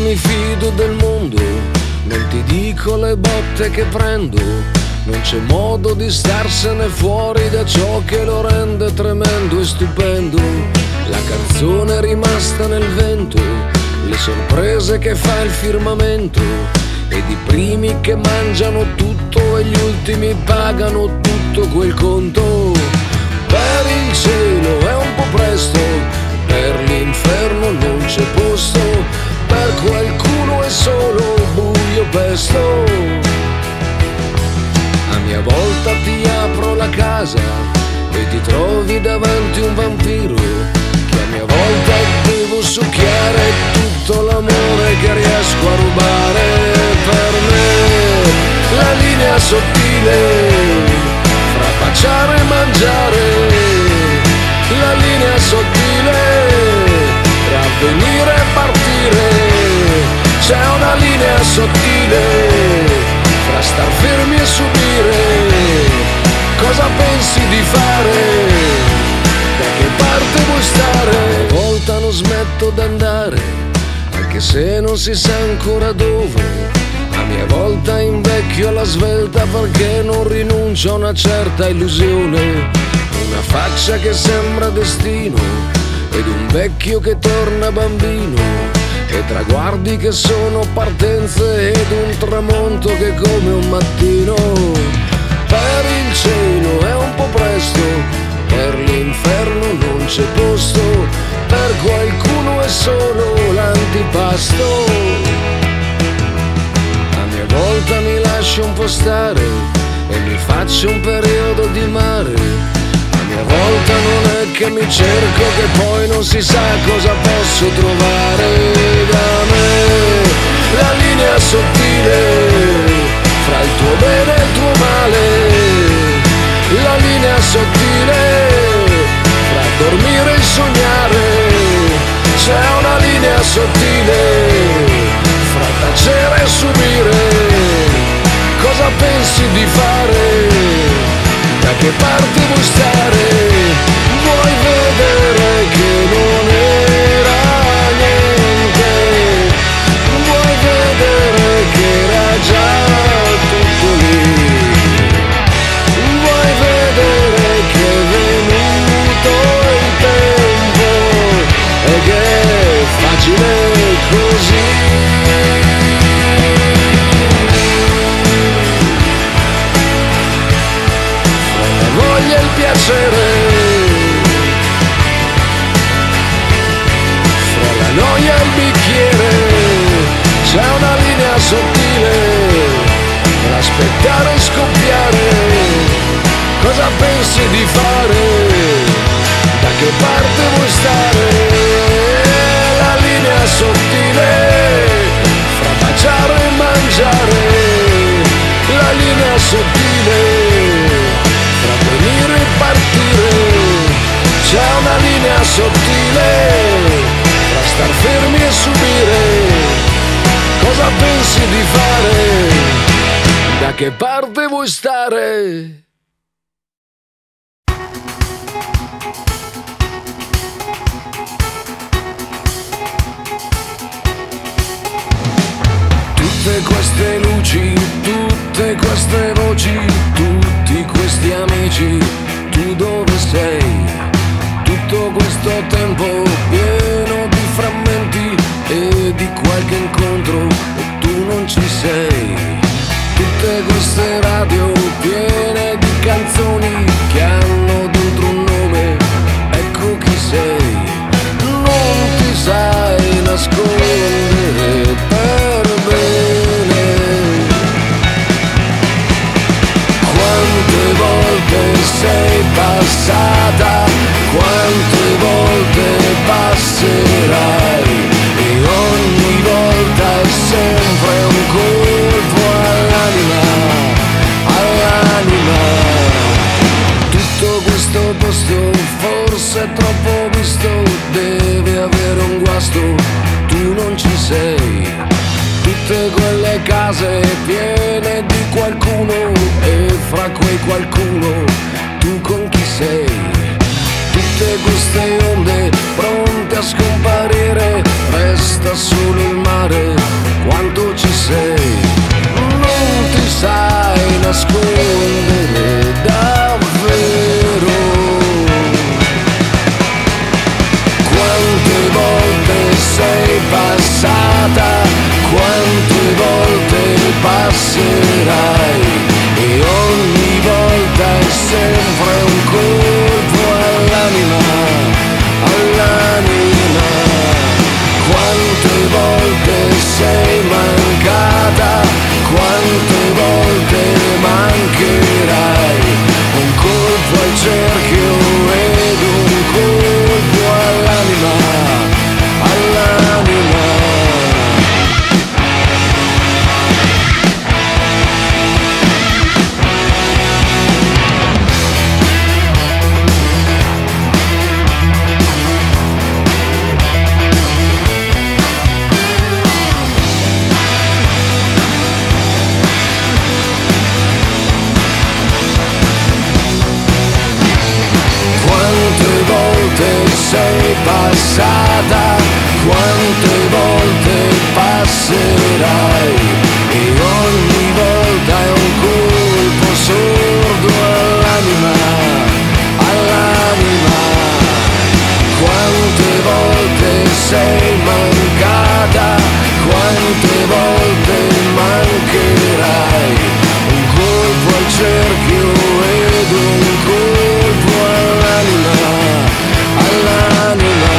mi fido del mondo, non ti dico le botte che prendo, non c'è modo di starsene fuori da ciò che lo rende tremendo e stupendo. La canzone è rimasta nel vento, le sorprese che fa il firmamento, ed i primi che mangiano tutto e gli ultimi pagano tutto quel conto. Per il cielo è un po' presto, per l'inferno non c'è posto, per qualcuno è solo buio pesto. A mia volta ti apro la casa e ti trovi davanti un vampiro, che a mia volta devo succhiare tutto l'amore che riesco a rubare. Per me la linea sottile fra baciare e mangiare, la linea sottile tra venire e partire. C'è una linea sottile fra star fermi e subire. Cosa pensi di fare? Da che parte vuoi stare? Una volta non smetto d'andare, anche se non si sa ancora dove. A mia volta invecchio alla svelta perché non rinuncio a una certa illusione. Una faccia che sembra destino ed un vecchio che torna bambino, e traguardi che sono partenze ed un tramonto che è come un mattino. Per il cielo è un po' presto, per l'inferno non c'è posto, per qualcuno è solo l'antipasto. A mia volta mi lascio un po' stare e mi faccio un periodo di mare. A mia volta non è che mi cerco, che poi non si sa cosa posso trovare. Da me la linea sottile fra il tuo bene e il tuo male, la linea sottile fra dormire e sognare. C'è una linea sottile fra tacere e subire. Cosa pensi di fare? Da che parte vuoi stare? Vuoi vedere che non era niente? Vuoi vedere che era già tutto lì? Vuoi vedere che è venuto il tempo e che è facile così? Voglia il piacere, fra la noia e il bicchiere, c'è una linea sottile per aspettare e scoppiare. Cosa pensi di fare? Da che parte vuoi stare? La linea sottile fra baciare e mangiare, la linea sottile venire e partire. C'è una linea sottile tra star fermi e subire. Cosa pensi di fare? Da che parte vuoi stare? Tutte queste luci, tutte queste voci, tutti questi amici, tu dove sei? Tutto questo tempo pieno di frammenti e di qualche incontro e tu non ci sei. Tutte queste radio piene di canzoni che hanno dentro un nome, ecco chi sei. Non ti sai nascondere per bene. Quante volte sei passata, quante volte passerai, e ogni volta è sempre un colpo all'anima, all'anima. Tutto questo posto forse è troppo visto, deve avere un guasto, tu non ci sei. Tutte quelle case piene di qualcuno e fra quei qualcuno tu con chi sei. Tutte queste onde pronte a scomparire, resta solo il mare nascondere davvero. Quante volte sei passata, quante volte passerai, e ogni volta è sempre un colpo all'anima, all'anima. Quante volte sei mancata, quante volte mancherai, un colpo al cerchio ed un colpo all'anima, all'anima. Sei passata, quante volte passerai, e ogni volta è un colpo sordo all'anima, all'anima. Quante volte sei mancata, quante volte mancherai, un colpo al cerchio ed un colpo all'anima, all'anima.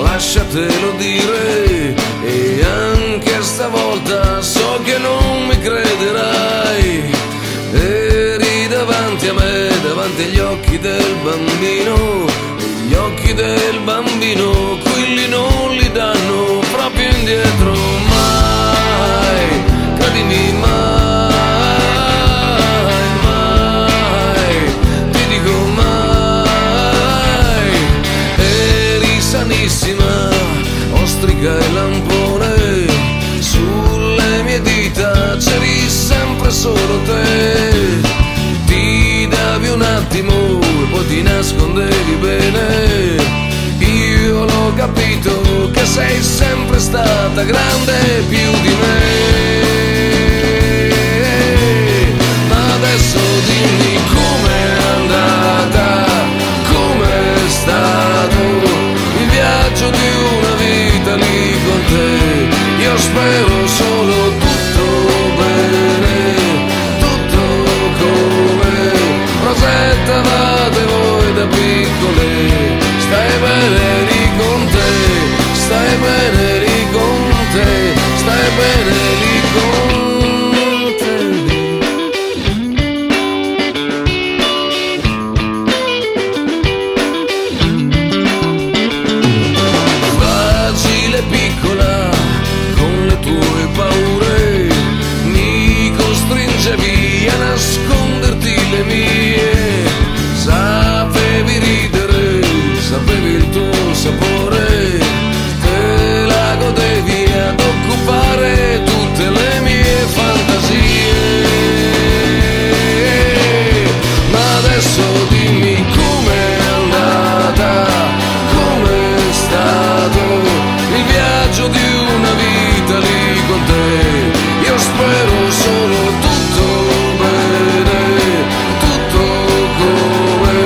Lasciatelo dire, e anche stavolta so che non mi crederai. Eri davanti a me, davanti agli occhi del bambino, e gli occhi del bambino quelli non li danno proprio indietro mai. Credimi, mai, mai, ti dico mai. Eri sanissima, ostrica e lampone, sulle mie dita c'eri sempre solo te. Ti davi un attimo e poi ti nascondevi bene. Io l'ho capito che sei sempre stata grande più di me. Ma adesso dimmi com'è andata, com'è stato il viaggio di una vita lì con te. Io spero solo tutto bene, tutto come Rosetta vate voi da piccole. Stai bene lì con te, stai bene lì con te, stai bene lì con te. Paure, mi costringevi a nasconderti le mie. Sapevi ridere, sapevi il tuo sapore, te la godevi ad occupare tutte le mie fantasie. Ma adesso dimmi com'è andata, com'è stato il viaggio di una vita lì con te. Io spero solo tutto bene, tutto come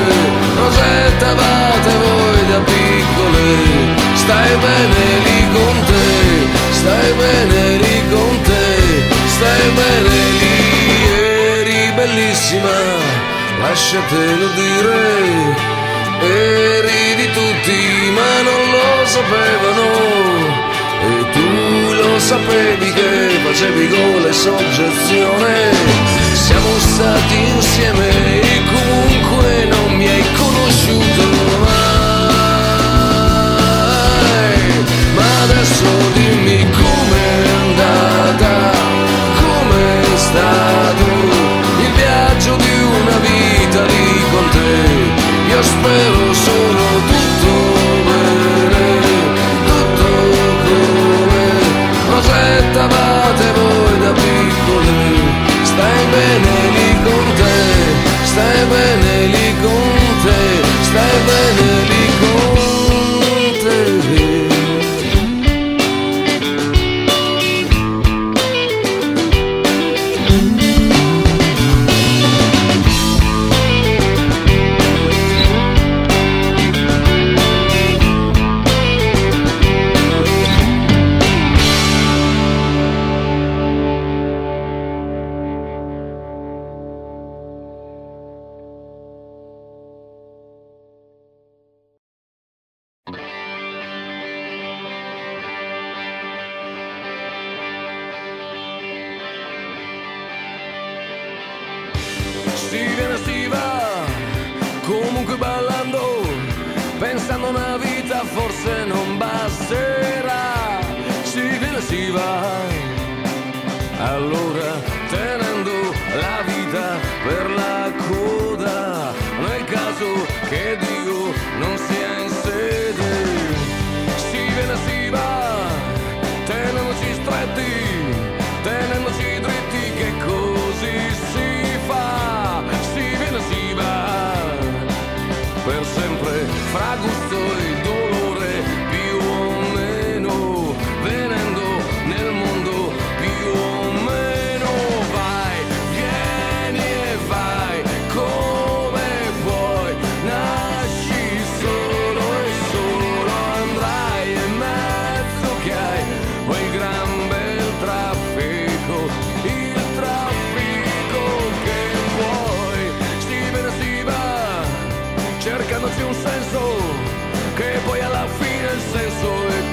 Rosetta vate voi da piccole. Stai bene lì con te, stai bene lì con te, stai bene lì. Eri bellissima, lasciatelo dire. Eri di tutti ma non lo sapevano, e tu lo sapevi che facevi gol e soggezione. Siamo stati insieme e comunque non mi hai conosciuto mai. Ma adesso dimmi com'è andata, com'è stato il viaggio si viene e si va, comunque ballando, pensando una vita forse non basterà. Si viene e si va, allora tenendo la vita per la coda, nel caso che Dio non sia in sede. Si viene e si va, tenendoci stretti, tenendoci dritti, che così si fa. Si viene e si va, per sempre fra gusto e dolore, più o meno, venendo nel mondo più o meno. Vai, vieni e vai come puoi, nasci solo e solo andrai, e mezzo che hai quel gran bel traffico, il traffico che vuoi. Si viene e si va, cercandoci un senso, che poi alla fine il senso è